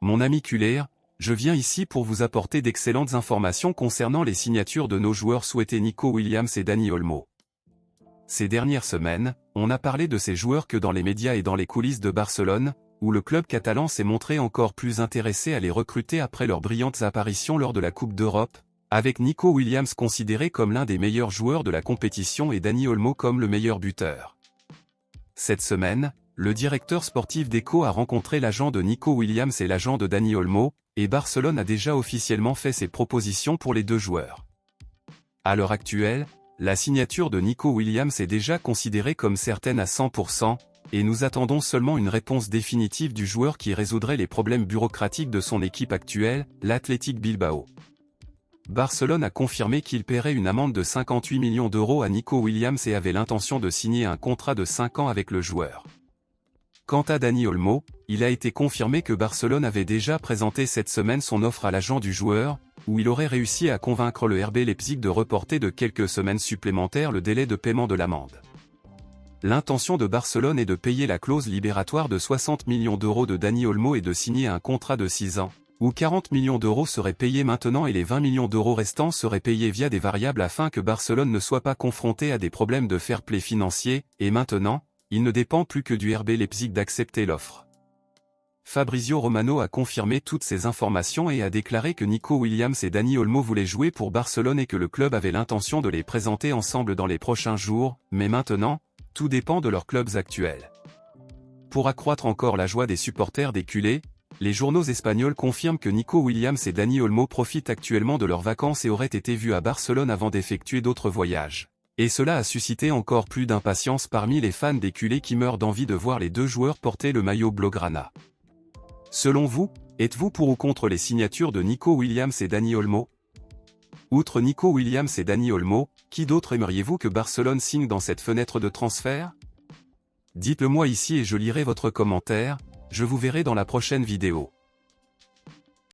Mon ami Culer, je viens ici pour vous apporter d'excellentes informations concernant les signatures de nos joueurs souhaités Nico Williams et Dani Olmo. Ces dernières semaines, on a parlé de ces joueurs que dans les médias et dans les coulisses de Barcelone, où le club catalan s'est montré encore plus intéressé à les recruter après leurs brillantes apparitions lors de la Coupe d'Europe, avec Nico Williams considéré comme l'un des meilleurs joueurs de la compétition et Dani Olmo comme le meilleur buteur. Cette semaine, le directeur sportif d'Echo a rencontré l'agent de Nico Williams et l'agent de Dani Olmo, et Barcelone a déjà officiellement fait ses propositions pour les deux joueurs. À l'heure actuelle, la signature de Nico Williams est déjà considérée comme certaine à 100%, et nous attendons seulement une réponse définitive du joueur qui résoudrait les problèmes bureaucratiques de son équipe actuelle, l'Athletic Bilbao. Barcelone a confirmé qu'il paierait une amende de 58 millions d'euros à Nico Williams et avait l'intention de signer un contrat de 5 ans avec le joueur. Quant à Dani Olmo, il a été confirmé que Barcelone avait déjà présenté cette semaine son offre à l'agent du joueur, où il aurait réussi à convaincre le RB Leipzig de reporter de quelques semaines supplémentaires le délai de paiement de l'amende. L'intention de Barcelone est de payer la clause libératoire de 60 millions d'euros de Dani Olmo et de signer un contrat de 6 ans, où 40 millions d'euros seraient payés maintenant et les 20 millions d'euros restants seraient payés via des variables afin que Barcelone ne soit pas confronté à des problèmes de fair play financier, et maintenant, il ne dépend plus que du RB Leipzig d'accepter l'offre. Fabrizio Romano a confirmé toutes ces informations et a déclaré que Nico Williams et Dani Olmo voulaient jouer pour Barcelone et que le club avait l'intention de les présenter ensemble dans les prochains jours, mais maintenant, tout dépend de leurs clubs actuels. Pour accroître encore la joie des supporters des culés, les journaux espagnols confirment que Nico Williams et Dani Olmo profitent actuellement de leurs vacances et auraient été vus à Barcelone avant d'effectuer d'autres voyages. Et cela a suscité encore plus d'impatience parmi les fans des culés qui meurent d'envie de voir les deux joueurs porter le maillot blaugrana. Selon vous, êtes-vous pour ou contre les signatures de Nico Williams et Dani Olmo? Outre Nico Williams et Dani Olmo, qui d'autre aimeriez-vous que Barcelone signe dans cette fenêtre de transfert? Dites-le moi ici et je lirai votre commentaire, je vous verrai dans la prochaine vidéo.